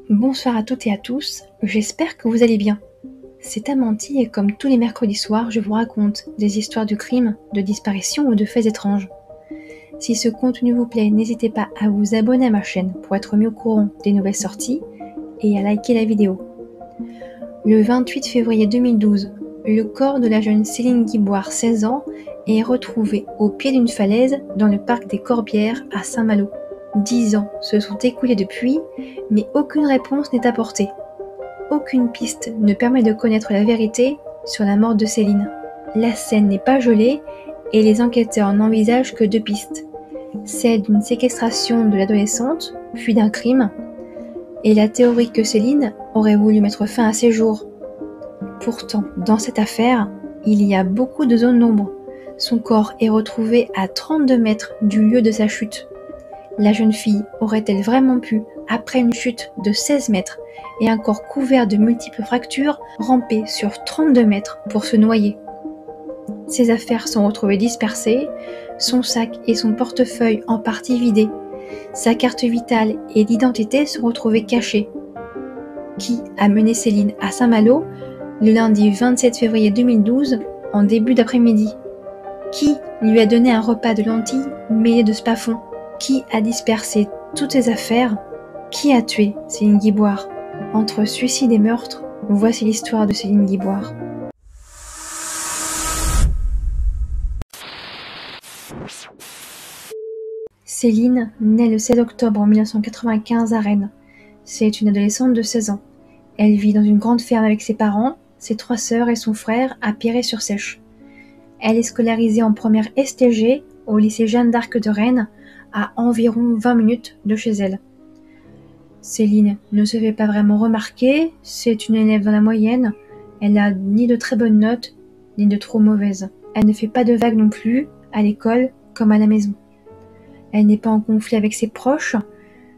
Bonsoir à toutes et à tous, j'espère que vous allez bien. C'est Amanti et comme tous les mercredis soirs, je vous raconte des histoires de crimes, de disparitions ou de faits étranges. Si ce contenu vous plaît, n'hésitez pas à vous abonner à ma chaîne pour être mis au courant des nouvelles sorties et à liker la vidéo. Le 28 février 2012, le corps de la jeune Céline Guiboire, 16 ans, est retrouvé au pied d'une falaise dans le parc des Corbières à Saint-Malo. 10 ans se sont écoulés depuis, mais aucune réponse n'est apportée. Aucune piste ne permet de connaître la vérité sur la mort de Céline. La scène n'est pas gelée et les enquêteurs n'envisagent que deux pistes. Celle d'une séquestration de l'adolescente, puis d'un crime, et la théorie que Céline aurait voulu mettre fin à ses jours. Pourtant, dans cette affaire, il y a beaucoup de zones d'ombre. Son corps est retrouvé à 32 mètres du lieu de sa chute. La jeune fille aurait-elle vraiment pu, après une chute de 16 mètres et un corps couvert de multiples fractures, ramper sur 32 mètres pour se noyer? Ses affaires sont retrouvées dispersées, son sac et son portefeuille en partie vidés. Sa carte vitale et d'identité sont retrouvées cachées. Qui a mené Céline à Saint-Malo le lundi 27 février 2012 en début d'après-midi? Qui lui a donné un repas de lentilles mêlé de spafon? Qui a dispersé toutes ses affaires? Qui a tué Céline Guiboire? Entre suicide et meurtre, voici l'histoire de Céline Guiboire. Céline naît le 16 octobre 1995 à Rennes. C'est une adolescente de 16 ans. Elle vit dans une grande ferme avec ses parents, ses 3 sœurs et son frère à Piré-sur-Seiche. Elle est scolarisée en première STG au lycée Jeanne d'Arc de Rennes, à environ 20 minutes de chez elle. Céline ne se fait pas vraiment remarquer, c'est une élève dans la moyenne, elle n'a ni de très bonnes notes, ni de trop mauvaises. Elle ne fait pas de vagues non plus, à l'école comme à la maison. Elle n'est pas en conflit avec ses proches,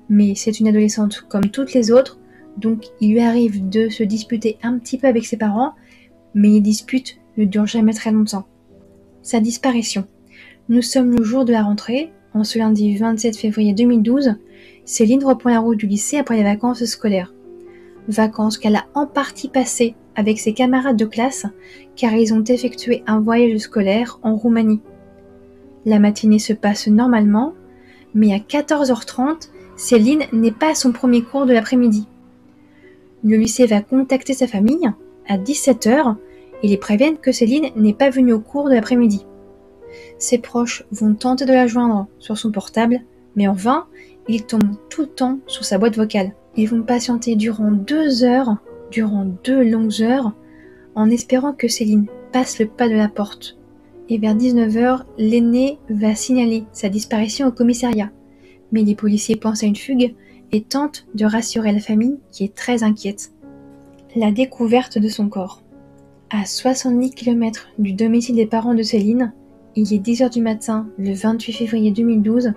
mais c'est une adolescente comme toutes les autres, donc il lui arrive de se disputer un petit peu avec ses parents, mais les disputes ne durent jamais très longtemps. Sa disparition. Nous sommes le jour de la rentrée, en ce lundi 27 février 2012, Céline reprend la route du lycée après les vacances scolaires. Vacances qu'elle a en partie passées avec ses camarades de classe, car ils ont effectué un voyage scolaire en Roumanie. La matinée se passe normalement, mais à 14h30, Céline n'est pas à son premier cours de l'après-midi. Le lycée va contacter sa famille à 17h et les préviennent que Céline n'est pas venue au cours de l'après-midi. Ses proches vont tenter de la joindre sur son portable, mais en vain, ils tombent tout le temps sur sa boîte vocale. Ils vont patienter durant 2 heures, durant 2 longues heures, en espérant que Céline passe le pas de la porte. Et vers 19h, l'aîné va signaler sa disparition au commissariat. Mais les policiers pensent à une fugue et tentent de rassurer la famille qui est très inquiète. La découverte de son corps. À 70 km du domicile des parents de Céline, il est 10h du matin, le 28 février 2012,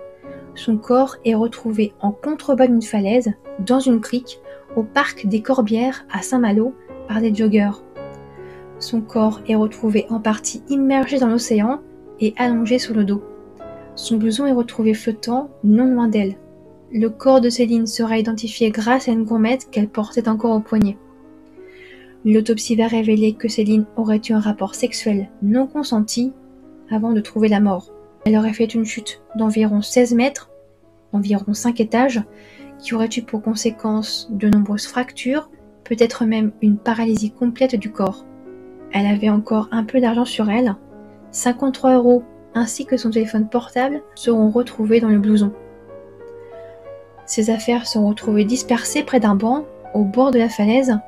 son corps est retrouvé en contrebas d'une falaise, dans une crique, au parc des Corbières à Saint-Malo, par des joggeurs. Son corps est retrouvé en partie immergé dans l'océan et allongé sur le dos. Son blouson est retrouvé flottant non loin d'elle. Le corps de Céline sera identifié grâce à une gourmette qu'elle portait encore au poignet. L'autopsie va révéler que Céline aurait eu un rapport sexuel non consenti avant de trouver la mort. Elle aurait fait une chute d'environ 16 mètres, environ 5 étages, qui aurait eu pour conséquence de nombreuses fractures, peut-être même une paralysie complète du corps. Elle avait encore un peu d'argent sur elle, 53 € ainsi que son téléphone portable seront retrouvés dans le blouson. Ses affaires sont retrouvées dispersées près d'un banc, au bord de la falaise.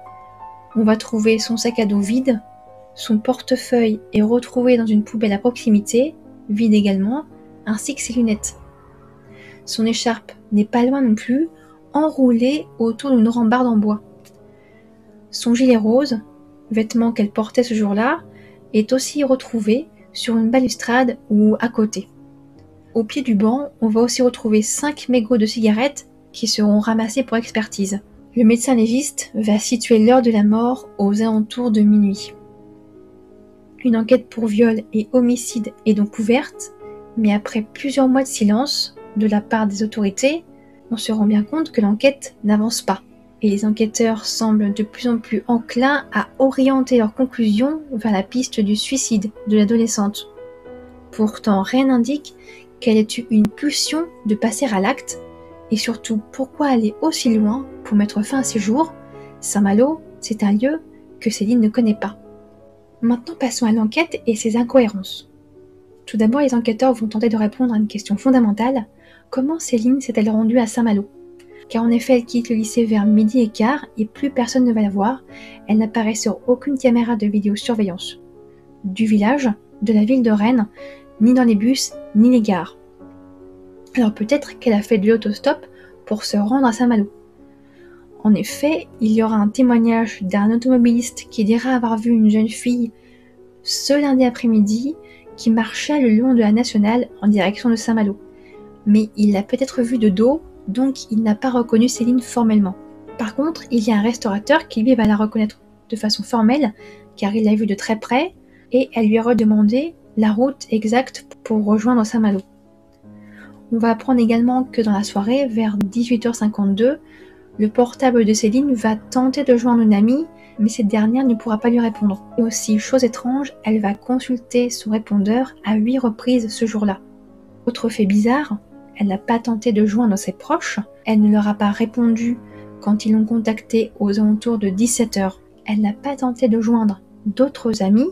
On va trouver son sac à dos vide, son portefeuille est retrouvé dans une poubelle à proximité, vide également, ainsi que ses lunettes. Son écharpe n'est pas loin non plus, enroulée autour d'une rambarde en bois. Son gilet rose, vêtement qu'elle portait ce jour-là, est aussi retrouvé sur une balustrade ou à côté. Au pied du banc, on va aussi retrouver 5 mégots de cigarettes qui seront ramassés pour expertise. Le médecin légiste va situer l'heure de la mort aux alentours de minuit. Une enquête pour viol et homicide est donc ouverte, mais après plusieurs mois de silence de la part des autorités, on se rend bien compte que l'enquête n'avance pas. et les enquêteurs semblent de plus en plus enclins à orienter leurs conclusions vers la piste du suicide de l'adolescente. Pourtant, rien n'indique qu'elle ait eu une pulsion de passer à l'acte, et surtout pourquoi aller aussi loin pour mettre fin à ses jours. Saint-Malo, c'est un lieu que Céline ne connaît pas. Maintenant, passons à l'enquête et ses incohérences. Tout d'abord, les enquêteurs vont tenter de répondre à une question fondamentale. Comment Céline s'est-elle rendue à Saint-Malo ? Car en effet, elle quitte le lycée vers 12h15 et plus personne ne va la voir. Elle n'apparaît sur aucune caméra de vidéosurveillance du village, de la ville de Rennes, ni dans les bus, ni les gares. Alors peut-être qu'elle a fait de l'autostop pour se rendre à Saint-Malo. En effet, il y aura un témoignage d'un automobiliste qui dira avoir vu une jeune fille ce lundi après-midi qui marchait le long de la nationale en direction de Saint-Malo. Mais il l'a peut-être vue de dos, donc il n'a pas reconnu Céline formellement. Par contre, il y a un restaurateur qui lui va la reconnaître de façon formelle, car il l'a vue de très près, et elle lui a redemandé la route exacte pour rejoindre Saint-Malo. On va apprendre également que dans la soirée, vers 18h52, le portable de Céline va tenter de joindre une amie, mais cette dernière ne pourra pas lui répondre. Et aussi, chose étrange, elle va consulter son répondeur à 8 reprises ce jour-là. Autre fait bizarre, elle n'a pas tenté de joindre ses proches, elle ne leur a pas répondu quand ils l'ont contactée aux alentours de 17h. Elle n'a pas tenté de joindre d'autres amis,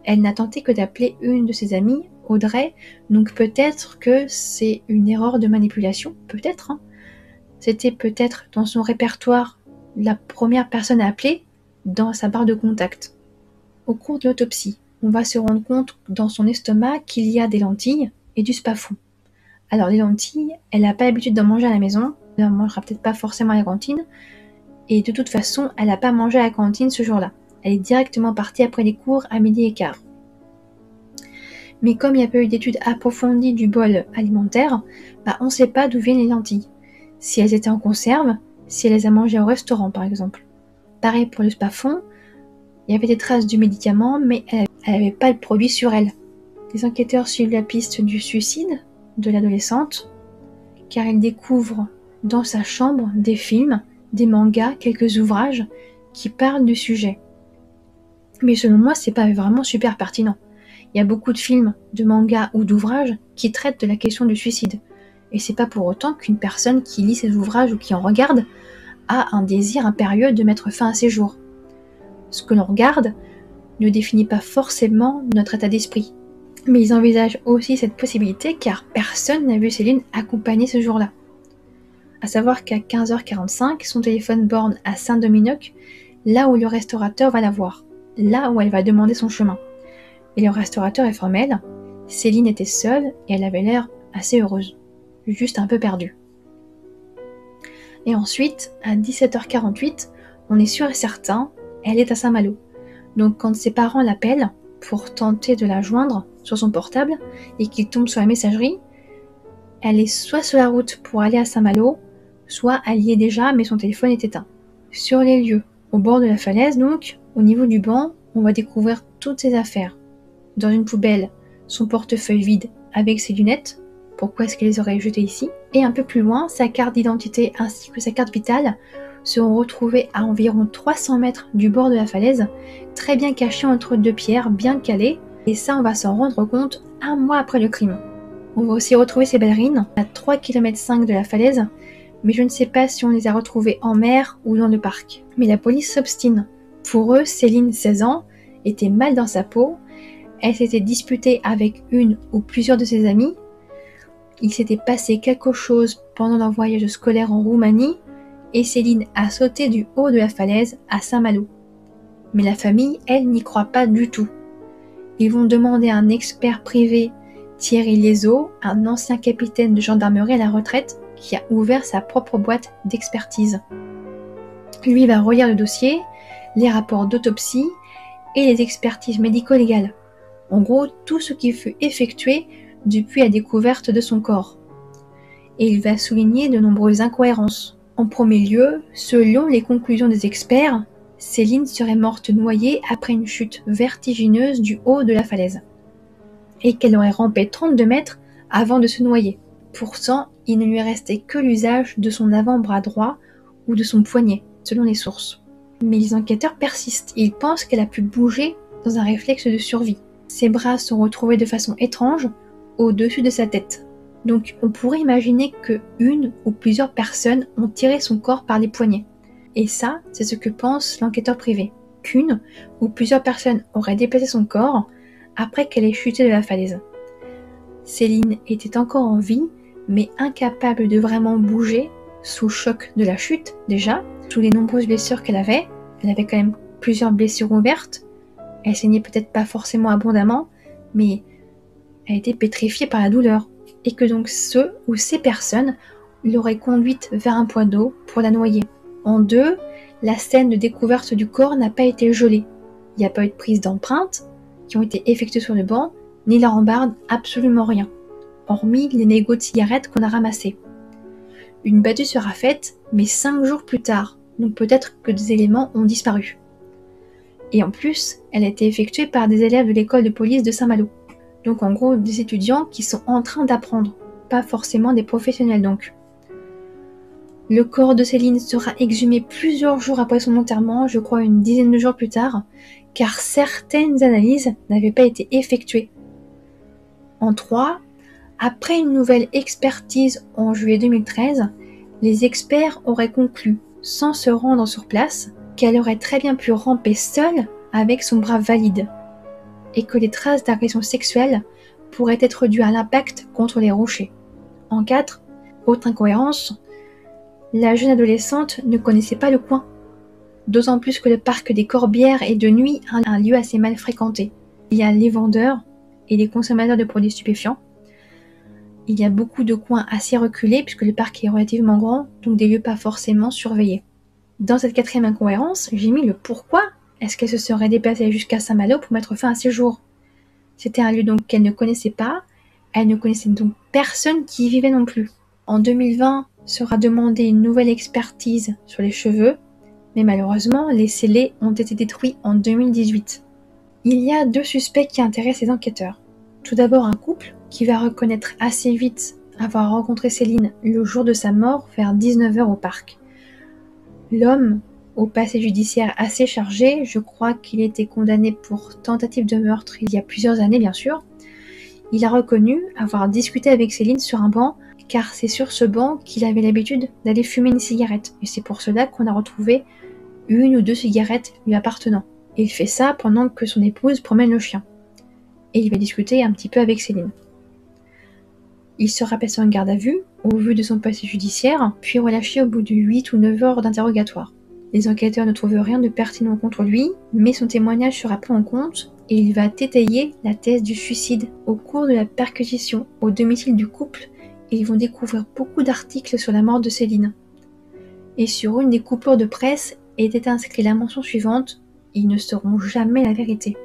elle n'a tenté que d'appeler une de ses amies, Audrey, donc peut-être que c'est une erreur de manipulation, peut-être. C'était peut-être dans son répertoire la première personne à appeler dans sa barre de contact. Au cours de l'autopsie, on va se rendre compte dans son estomac qu'il y a des lentilles et du spafou. Alors les lentilles, elle n'a pas l'habitude d'en manger à la maison, elle n'en mangera peut-être pas forcément à la cantine, et de toute façon, elle n'a pas mangé à la cantine ce jour-là. Elle est directement partie après les cours à 12h15. Mais comme il n'y a pas eu d'études approfondies du bol alimentaire, on ne sait pas d'où viennent les lentilles. Si elles étaient en conserve, si elle les a mangées au restaurant par exemple. Pareil pour le spafon, il y avait des traces du médicament, mais elle n'avait pas le produit sur elle. Les enquêteurs suivent la piste du suicide de l'adolescente, car ils découvrent dans sa chambre des films, des mangas, quelques ouvrages qui parlent du sujet. Mais selon moi, c'est pas vraiment super pertinent. Il y a beaucoup de films, de mangas ou d'ouvrages qui traitent de la question du suicide. Et c'est pas pour autant qu'une personne qui lit ces ouvrages ou qui en regarde a un désir impérieux de mettre fin à ses jours. Ce que l'on regarde ne définit pas forcément notre état d'esprit. Mais ils envisagent aussi cette possibilité car personne n'a vu Céline accompagnée ce jour-là. À savoir qu'à 15h45, son téléphone borne à Saint-Dominique, là où le restaurateur va la voir, là où elle va demander son chemin. Et le restaurateur est formel, Céline était seule et elle avait l'air assez heureuse, juste un peu perdue. Et ensuite, à 17h48, on est sûr et certain, elle est à Saint-Malo. Donc quand ses parents l'appellent pour tenter de la joindre sur son portable et qu'il tombe sur la messagerie, elle est soit sur la route pour aller à Saint-Malo, soit elle y est déjà mais son téléphone est éteint. Sur les lieux, au bord de la falaise donc, au niveau du banc, on va découvrir toutes ses affaires. Dans une poubelle, son portefeuille vide avec ses lunettes, pourquoi est-ce qu'elle les aurait jetées ici ? Et un peu plus loin, sa carte d'identité ainsi que sa carte vitale seront retrouvées à environ 300 mètres du bord de la falaise, très bien cachées entre deux pierres bien calées, et ça on va s'en rendre compte 1 mois après le crime. On va aussi retrouver ses ballerines à 3,5 km de la falaise, mais je ne sais pas si on les a retrouvées en mer ou dans le parc. Mais la police s'obstine. Pour eux, Céline, 16 ans, était mal dans sa peau, elle s'était disputée avec une ou plusieurs de ses amies, il s'était passé quelque chose pendant leur voyage scolaire en Roumanie, et Céline a sauté du haut de la falaise à Saint-Malo. Mais la famille, elle, n'y croit pas du tout. Ils vont demander à un expert privé, Thierry Liézot, un ancien capitaine de gendarmerie à la retraite, qui a ouvert sa propre boîte d'expertise. Lui va relire le dossier, les rapports d'autopsie et les expertises médico-légales. En gros, tout ce qui fut effectué depuis la découverte de son corps. Et il va souligner de nombreuses incohérences. En premier lieu, selon les conclusions des experts, Céline serait morte noyée après une chute vertigineuse du haut de la falaise. Et qu'elle aurait rampé 32 mètres avant de se noyer. Pourtant, il ne lui restait que l'usage de son avant-bras droit ou de son poignet. selon les sources. Mais les enquêteurs persistent. Ils pensent qu'elle a pu bouger dans un réflexe de survie. Ses bras sont retrouvés de façon étrange au-dessus de sa tête. Donc on pourrait imaginer que une ou plusieurs personnes ont tiré son corps par les poignets. Et ça, c'est ce que pense l'enquêteur privé. Qu'une ou plusieurs personnes auraient déplacé son corps après qu'elle ait chuté de la falaise. Céline était encore en vie, mais incapable de vraiment bouger, sous le choc de la chute déjà, sous les nombreuses blessures qu'elle avait. Elle avait quand même plusieurs blessures ouvertes. Elle saignait peut-être pas forcément abondamment, mais elle était pétrifiée par la douleur. Et que donc ceux ou ces personnes l'auraient conduite vers un point d'eau pour la noyer. En deux, la scène de découverte du corps n'a pas été gelée. Il n'y a pas eu de prise d'empreintes qui ont été effectuées sur le banc, ni la rambarde, absolument rien. Hormis les mégots de cigarettes qu'on a ramassés. Une battue sera faite, mais 5 jours plus tard, donc peut-être que des éléments ont disparu. Et en plus, elle a été effectuée par des élèves de l'école de police de Saint-Malo. Donc en gros, des étudiants qui sont en train d'apprendre, pas forcément des professionnels donc. Le corps de Céline sera exhumé plusieurs jours après son enterrement, je crois une dizaine de jours plus tard, car certaines analyses n'avaient pas été effectuées. En 3, après une nouvelle expertise en juillet 2013, les experts auraient conclu, sans se rendre sur place, qu'elle aurait très bien pu ramper seule avec son bras valide, et que les traces d'agression sexuelle pourraient être dues à l'impact contre les rochers. En 4, autre incohérence, la jeune adolescente ne connaissait pas le coin, d'autant plus que le parc des Corbières est de nuit un lieu assez mal fréquenté. Il y a les vendeurs et les consommateurs de produits stupéfiants. Il y a beaucoup de coins assez reculés puisque le parc est relativement grand, donc des lieux pas forcément surveillés. Dans cette 4e incohérence, j'ai mis le pourquoi est-ce qu'elle se serait déplacée jusqu'à Saint-Malo pour mettre fin à ses jours. C'était un lieu donc qu'elle ne connaissait pas, elle ne connaissait donc personne qui y vivait non plus. En 2020, sera demandée une nouvelle expertise sur les cheveux, mais malheureusement, les scellés ont été détruits en 2018. Il y a 2 suspects qui intéressent les enquêteurs. Tout d'abord un couple qui va reconnaître assez vite avoir rencontré Céline le jour de sa mort vers 19h au parc. L'homme, au passé judiciaire assez chargé, je crois qu'il a été condamné pour tentative de meurtre il y a plusieurs années bien sûr, il a reconnu avoir discuté avec Céline sur un banc car c'est sur ce banc qu'il avait l'habitude d'aller fumer une cigarette, et c'est pour cela qu'on a retrouvé 1 ou 2 cigarettes lui appartenant. Et il fait ça pendant que son épouse promène le chien. Et il va discuter un petit peu avec Céline. Il sera placé en garde à vue, au vu de son passé judiciaire, puis relâché au bout de 8 ou 9 heures d'interrogatoire. Les enquêteurs ne trouvent rien de pertinent contre lui, mais son témoignage sera pris en compte, et il va étayer la thèse du suicide. Au cours de la perquisition au domicile du couple, ils vont découvrir beaucoup d'articles sur la mort de Céline. Et sur une des coupures de presse était inscrite la mention suivante « Ils ne sauront jamais la vérité ».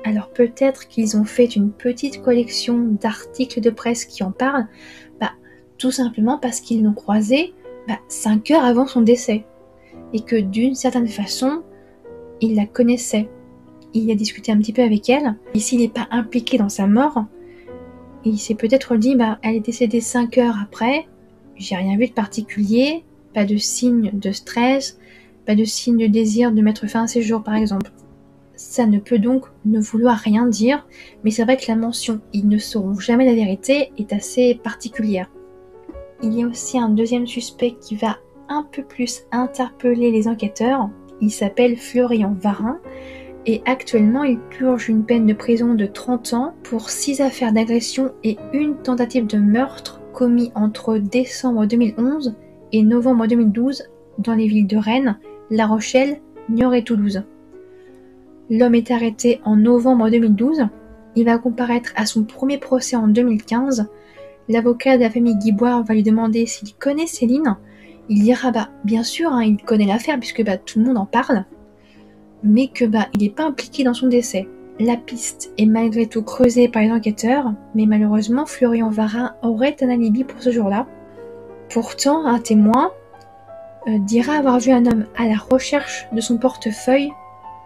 Alors peut-être qu'ils ont fait une petite collection d'articles de presse qui en parlent, tout simplement parce qu'ils l'ont croisée 5 heures avant son décès. Et que d'une certaine façon, il la connaissait. Il a discuté un petit peu avec elle, et s'il n'est pas impliqué dans sa mort, il s'est peut-être dit, elle est décédée 5 heures après, j'ai rien vu de particulier, pas de signe de stress, pas de signe de désir de mettre fin à ses jours par exemple. Ça ne peut donc ne vouloir rien dire, mais c'est vrai que la mention « ils ne sauront jamais la vérité » est assez particulière. Il y a aussi un deuxième suspect qui va un peu plus interpeller les enquêteurs, il s'appelle Florian Varin, et actuellement il purge une peine de prison de 30 ans pour 6 affaires d'agression et une tentative de meurtre commis entre décembre 2011 et novembre 2012 dans les villes de Rennes, La Rochelle, Niort et Toulouse. L'homme est arrêté en novembre 2012, il va comparaître à son premier procès en 2015. L'avocat de la famille Guiboire va lui demander s'il connaît Céline. Il dira bien sûr, il connaît l'affaire puisque tout le monde en parle, mais que il n'est pas impliqué dans son décès. La piste est malgré tout creusée par les enquêteurs, mais malheureusement Florian Varin aurait un alibi pour ce jour-là. Pourtant, un témoin dira avoir vu un homme à la recherche de son portefeuille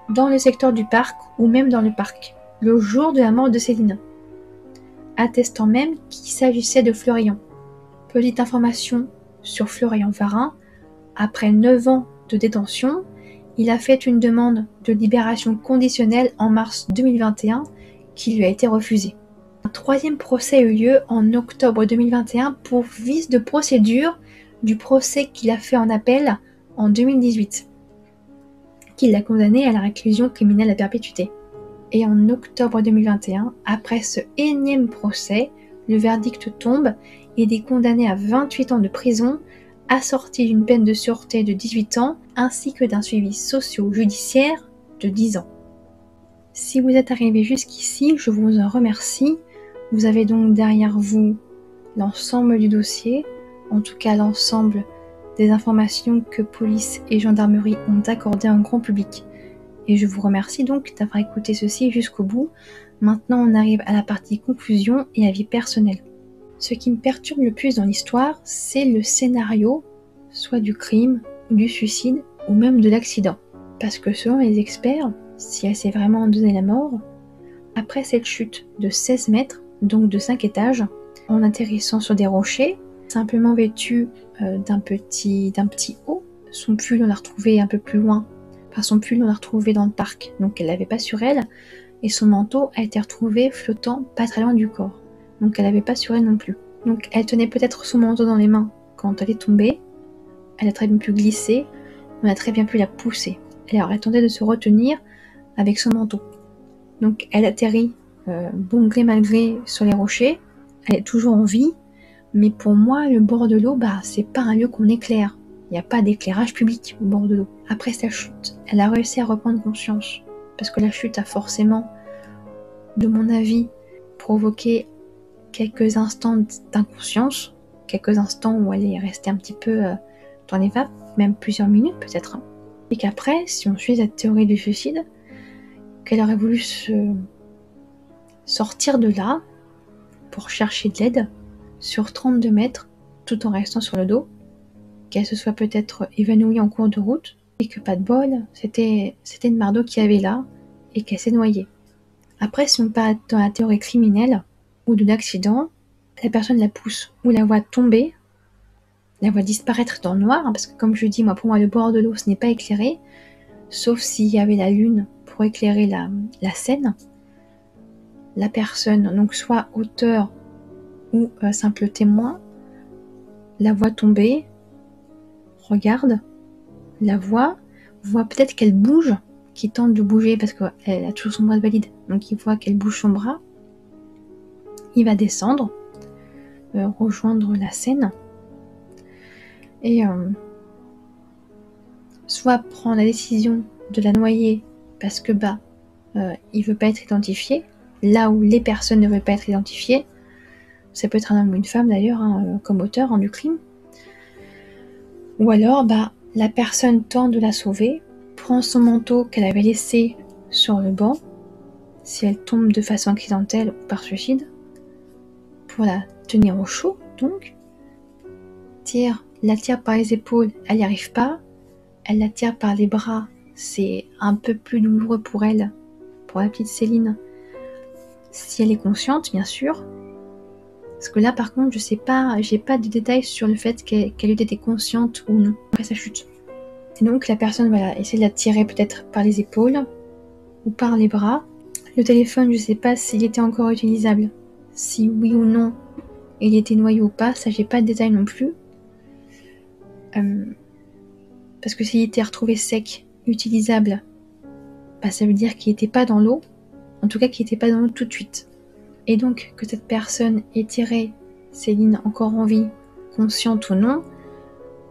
dans le secteur du parc ou même dans le parc, le jour de la mort de Céline, attestant même qu'il s'agissait de Florian. Petite information sur Florian Varin, après 9 ans de détention, il a fait une demande de libération conditionnelle en mars 2021 qui lui a été refusée. Un troisième procès a eu lieu en octobre 2021 pour vice de procédure du procès qu'il a fait en appel en 2018, qui l'a condamné à la réclusion criminelle à perpétuité. Et en octobre 2021, après ce énième procès, le verdict tombe et il est condamné à 28 ans de prison, assorti d'une peine de sûreté de 18 ans, ainsi que d'un suivi socio-judiciaire de 10 ans. Si vous êtes arrivé jusqu'ici, je vous en remercie. Vous avez donc derrière vous l'ensemble du dossier, en tout cas l'ensemble des informations que police et gendarmerie ont accordées en grand public. Et je vous remercie donc d'avoir écouté ceci jusqu'au bout. Maintenant, on arrive à la partie conclusion et avis personnel. Ce qui me perturbe le plus dans l'histoire, c'est le scénario, soit du crime, ou du suicide, ou même de l'accident. Parce que selon les experts, si elle s'est vraiment donné la mort, après cette chute de 16 mètres, donc de 5 étages, en atterrissant sur des rochers, simplement vêtue d'un petit haut, son pull on l'a retrouvé un peu plus loin, son pull on l'a retrouvé dans le parc, donc elle l'avait pas sur elle, et son manteau a été retrouvé flottant pas très loin du corps, donc elle l'avait pas sur elle non plus. Donc elle tenait peut-être son manteau dans les mains quand elle est tombée, elle a très bien pu glisser, on a très bien pu la pousser. Elle aurait tenté de se retenir avec son manteau. Donc elle atterrit bon gré mal gré sur les rochers, elle est toujours en vie, mais pour moi le bord de l'eau, c'est pas un lieu qu'on éclaire. Il n'y a pas d'éclairage public au bord de l'eau. Après sa chute, elle a réussi à reprendre conscience, parce que la chute a forcément, de mon avis, provoqué quelques instants d'inconscience, quelques instants où elle est restée un petit peu dans les vapes, même plusieurs minutes peut-être. Et qu'après, si on suit cette théorie du suicide, qu'elle aurait voulu se sortir de là pour chercher de l'aide sur 32 mètres, tout en restant sur le dos, qu'elle se soit peut-être évanouie en cours de route, et que pas de bol, c'était une mardeau qui avait là, et qu'elle s'est noyée. Après, si on part dans la théorie criminelle, ou de l'accident, la personne la pousse, ou la voit tomber, la voit disparaître dans le noir, parce que comme je dis, pour moi, le bord de l'eau, ce n'est pas éclairé, sauf s'il y avait la lune pour éclairer la scène. La personne, donc soit auteur ou simple témoin, la voit tomber, regarde, la voit peut-être qu'elle bouge, qu'il tente de bouger parce qu'elle a toujours son bras de valide, donc il voit qu'elle bouge son bras, il va descendre, rejoindre la scène, et soit prend la décision de la noyer parce que il veut pas être identifié, là où les personnes ne veulent pas être identifiées, ça peut être un homme ou une femme d'ailleurs, comme auteur du crime, ou alors la personne tente de la sauver, prend son manteau qu'elle avait laissé sur le banc, si elle tombe de façon accidentelle ou par suicide, pour la tenir au chaud, donc, la tire par les épaules, elle n'y arrive pas, elle la tire par les bras, c'est un peu plus douloureux pour elle, pour la petite Céline, si elle est consciente, bien sûr, parce que là, par contre, je sais pas, j'ai pas de détails sur le fait qu'elle ait été consciente ou non après sa chute. Et donc la personne va essayer de la tirer peut-être par les épaules ou par les bras. Le téléphone, je sais pas s'il était encore utilisable. Si oui ou non, il était noyé ou pas, ça j'ai pas de détails non plus. Parce que s'il était retrouvé sec, utilisable, ça veut dire qu'il était pas dans l'eau. En tout cas qu'il était pas dans l'eau tout de suite. Et donc que cette personne ait tiré Céline encore en vie, consciente ou non,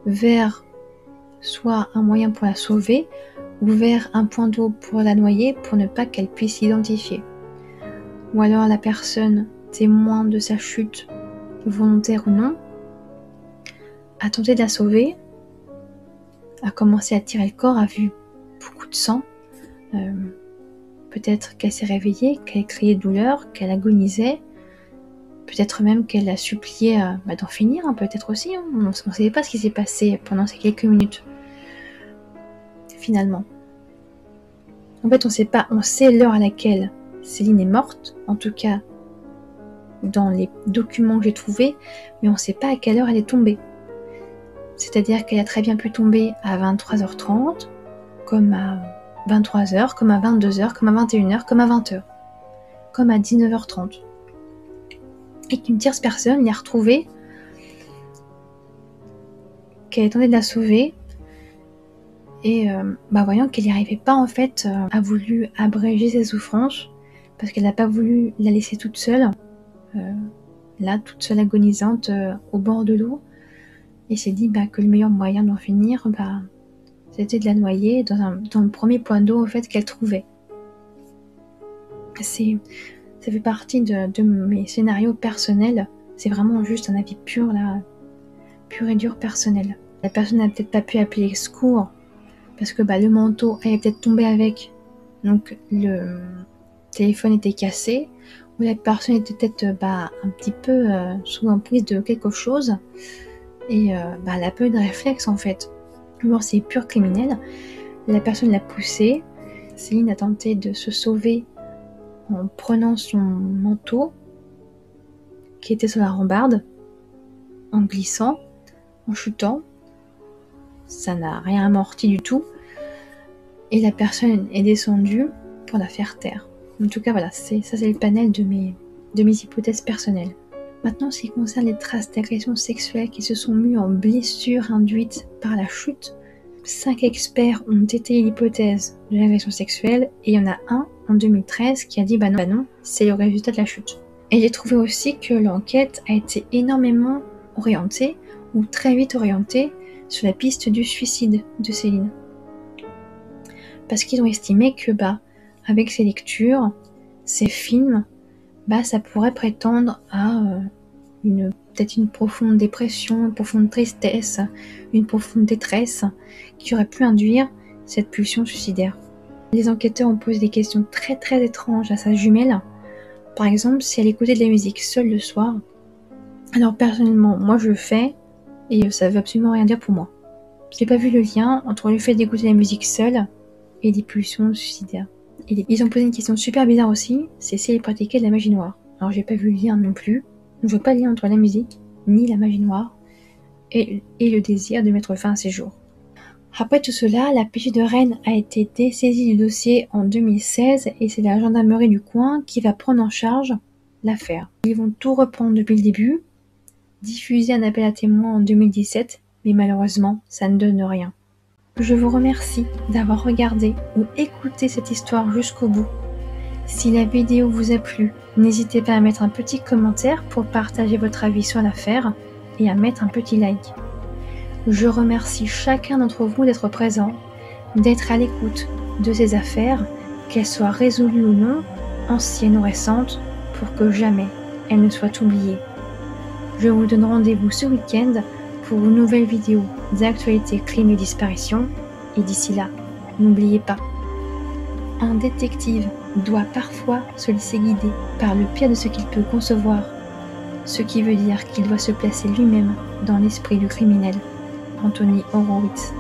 vers soit un moyen pour la sauver, ou vers un point d'eau pour la noyer, pour ne pas qu'elle puisse s'identifier. Ou alors la personne, témoin de sa chute, volontaire ou non, a tenté de la sauver, a commencé à tirer le corps, a vu beaucoup de sang, peut-être qu'elle s'est réveillée, qu'elle criait de douleur, qu'elle agonisait, peut-être même qu'elle a supplié d'en finir, peut-être aussi, on ne savait pas ce qui s'est passé pendant ces quelques minutes. Finalement. En fait, on sait pas, on sait l'heure à laquelle Céline est morte, en tout cas dans les documents que j'ai trouvés, mais on ne sait pas à quelle heure elle est tombée. C'est-à-dire qu'elle a très bien pu tomber à 23h30, comme à 23h, comme à 22h, comme à 21h, comme à 20h, comme à 19h30. Et qu'une tierce personne l'a retrouvée, qu'elle tentait de la sauver, et voyant qu'elle n'y arrivait pas en fait, a voulu abréger ses souffrances, parce qu'elle n'a pas voulu la laisser toute seule, là, toute seule agonisante au bord de l'eau, et s'est dit que le meilleur moyen d'en finir, c'était de la noyer dans le premier point d'eau en fait, qu'elle trouvait. Ça fait partie de mes scénarios personnels, c'est vraiment juste un avis pur là, pur et dur personnel. La personne n'a peut-être pas pu appeler les secours, parce que le manteau allait peut-être tomber avec, donc le téléphone était cassé, ou la personne était peut-être un petit peu sous emprise de quelque chose, et elle a peu de réflexe en fait. Bon, c'est pur criminel. La personne l'a poussé. Céline a tenté de se sauver en prenant son manteau qui était sur la rambarde, en glissant, en chutant. Ça n'a rien amorti du tout. Et la personne est descendue pour la faire taire. En tout cas, voilà, c'est le panel de mes hypothèses personnelles. Maintenant, en ce qui concerne les traces d'agression sexuelle qui se sont mues en blessures induites par la chute, 5 experts ont étayé l'hypothèse de l'agression sexuelle, et il y en a un en 2013 qui a dit non, c'est le résultat de la chute. Et j'ai trouvé aussi que l'enquête a été énormément orientée, ou très vite orientée, sur la piste du suicide de Céline. Parce qu'ils ont estimé que avec ces lectures, ces films, ça pourrait prétendre à peut-être une profonde dépression, une profonde tristesse, une profonde détresse qui aurait pu induire cette pulsion suicidaire. Les enquêteurs ont posé des questions très très étranges à sa jumelle. Par exemple, si elle écoutait de la musique seule le soir. Alors personnellement, moi je le fais et ça veut absolument rien dire pour moi. J'ai pas vu le lien entre le fait d'écouter la musique seule et des pulsions suicidaires. Ils ont posé une question super bizarre aussi, c'est si elle pratiquait de la magie noire. Alors j'ai pas vu le lien non plus. Je vois pas le lien entre la musique, ni la magie noire, et le désir de mettre fin à ses jours. Après tout cela, la PJ de Rennes a été dessaisie du dossier en 2016 et c'est la gendarmerie du coin qui va prendre en charge l'affaire. Ils vont tout reprendre depuis le début, diffuser un appel à témoins en 2017, mais malheureusement, ça ne donne rien. Je vous remercie d'avoir regardé ou écouté cette histoire jusqu'au bout. Si la vidéo vous a plu, n'hésitez pas à mettre un petit commentaire pour partager votre avis sur l'affaire et à mettre un petit like. Je remercie chacun d'entre vous d'être présent, d'être à l'écoute de ces affaires, qu'elles soient résolues ou non, anciennes ou récentes, pour que jamais elles ne soient oubliées. Je vous donne rendez-vous ce week-end pour une nouvelle vidéo d'actualité crime et disparition, et d'ici là, n'oubliez pas, un détective doit parfois se laisser guider par le pire de ce qu'il peut concevoir, ce qui veut dire qu'il doit se placer lui-même dans l'esprit du criminel. Anthony Horowitz.